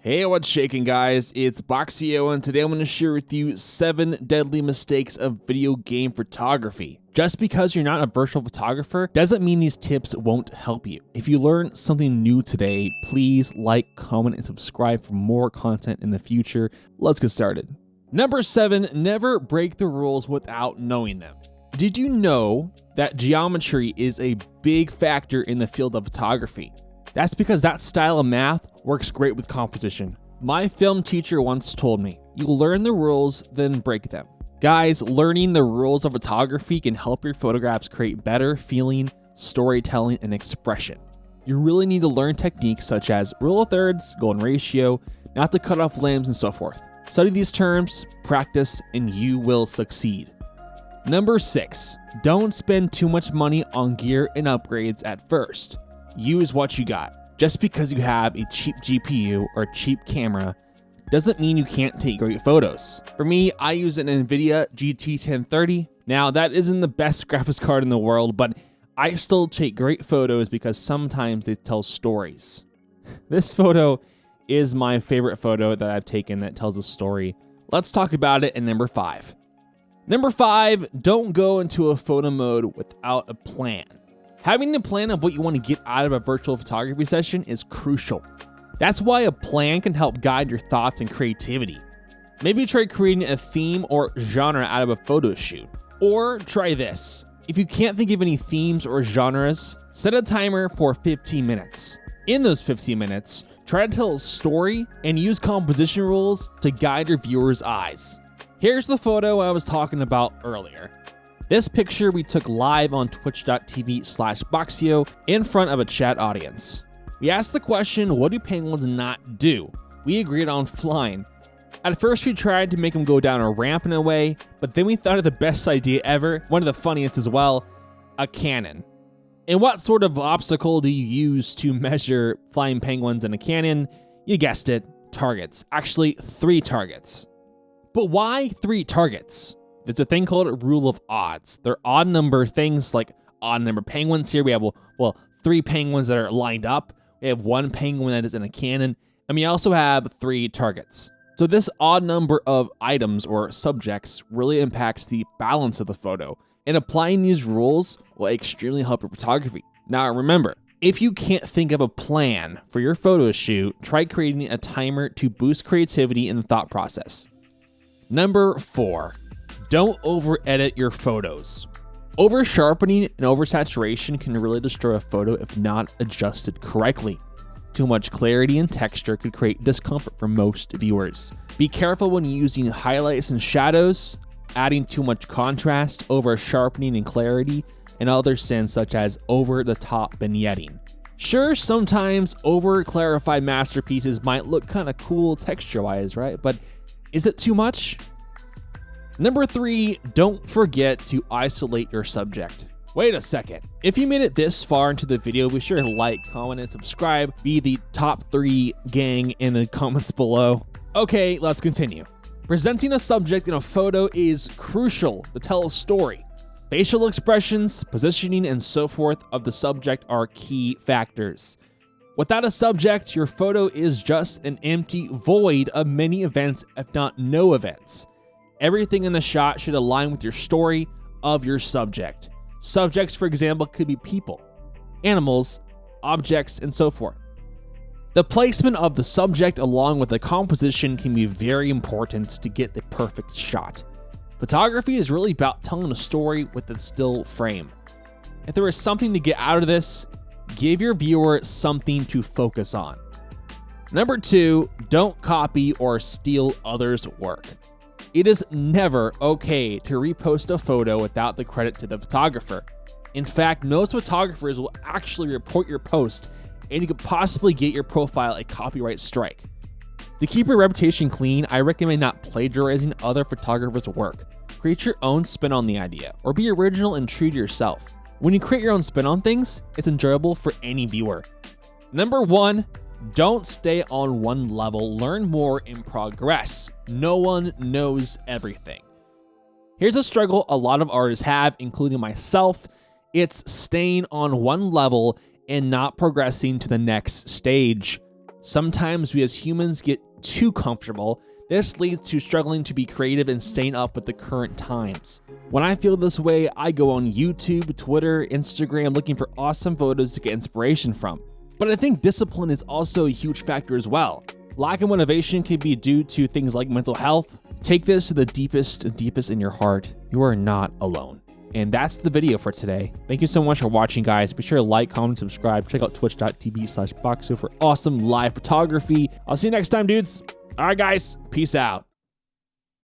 Hey, what's shaking, guys? It's Boxio, and today I'm going to share with you 7 deadly mistakes of video game photography. Just because you're not a virtual photographer doesn't mean these tips won't help you. If you learned something new today, please like, comment, and subscribe for more content in the future. Let's get started. Number 7, never break the rules without knowing them. Did you know that geometry is a big factor in the field of photography? That's because that style of math works great with composition. My film teacher once told me, you learn the rules, then break them. Guys, learning the rules of photography can help your photographs create better feeling, storytelling, and expression. You really need to learn techniques such as rule of thirds, golden ratio, not to cut off limbs, and so forth. Study these terms, practice, and you will succeed. Number 6, don't spend too much money on gear and upgrades at first. Use what you got. Just because you have a cheap GPU or a cheap camera doesn't mean you can't take great photos. For me, I use an NVIDIA GT 1030. Now, that isn't the best graphics card in the world, but I still take great photos because sometimes they tell stories. This photo is my favorite photo that I've taken that tells a story. Let's talk about it in number 5. Number 5, don't go into a photo mode without a plan. Having a plan of what you want to get out of a virtual photography session is crucial. That's why a plan can help guide your thoughts and creativity. Maybe try creating a theme or genre out of a photo shoot. Or try this. If you can't think of any themes or genres, set a timer for 15 minutes. In those 15 minutes, try to tell a story and use composition rules to guide your viewers' eyes. Here's the photo I was talking about earlier. This picture we took live on twitch.tv/Boxio in front of a chat audience. We asked the question, what do penguins not do? We agreed on flying. At first we tried to make them go down a ramp in a way, but then we thought of the best idea ever, one of the funniest as well, a cannon. And what sort of obstacle do you use to measure flying penguins in a cannon? You guessed it, targets. Actually, 3 targets. But why 3 targets? There's a thing called a rule of odds. They're odd number things like odd number penguins here. We have, 3 penguins that are lined up. We have 1 penguin that is in a cannon. And we also have 3 targets. So this odd number of items or subjects really impacts the balance of the photo. And applying these rules will extremely help your photography. Now remember, if you can't think of a plan for your photo shoot, try creating a timer to boost creativity in the thought process. Number 4. Don't over-edit your photos. Over-sharpening and over-saturation can really destroy a photo if not adjusted correctly. Too much clarity and texture could create discomfort for most viewers. Be careful when using highlights and shadows, adding too much contrast, over-sharpening and clarity, and other sins such as over-the-top vignetting. Sure, sometimes over-clarified masterpieces might look kind of cool texture-wise, right? But is it too much? Number 3, don't forget to isolate your subject. Wait a second. If you made it this far into the video, be sure to like, comment, and subscribe. Be the top 3 gang in the comments below. Okay, let's continue. Presenting a subject in a photo is crucial to tell a story. Facial expressions, positioning, and so forth of the subject are key factors. Without a subject, your photo is just an empty void of many events, if not no events. Everything in the shot should align with your story of your subject. Subjects, for example, could be people, animals, objects, and so forth. The placement of the subject along with the composition can be very important to get the perfect shot. Photography is really about telling a story with a still frame. If there is something to get out of this, give your viewer something to focus on. Number 2, don't copy or steal others' work. It is never okay to repost a photo without the credit to the photographer. In fact, most photographers will actually report your post, and you could possibly get your profile a copyright strike. To keep your reputation clean, I recommend not plagiarizing other photographers' work. Create your own spin on the idea, or be original and true to yourself. When you create your own spin on things, it's enjoyable for any viewer. Number 1, don't stay on one level, learn more and progress. No one knows everything. Here's a struggle a lot of artists have, including myself. It's staying on one level and not progressing to the next stage. Sometimes we as humans get too comfortable. This leads to struggling to be creative and staying up with the current times. When I feel this way, I go on YouTube, Twitter, Instagram looking for awesome photos to get inspiration from. But I think discipline is also a huge factor as well. Lack of motivation can be due to things like mental health. Take this to the deepest in your heart. You are not alone. And that's the video for today. Thank you so much for watching, guys. Be sure to like, comment, subscribe. Check out twitch.tv/Boxio for awesome live photography. I'll see you next time, dudes. All right, guys. Peace out.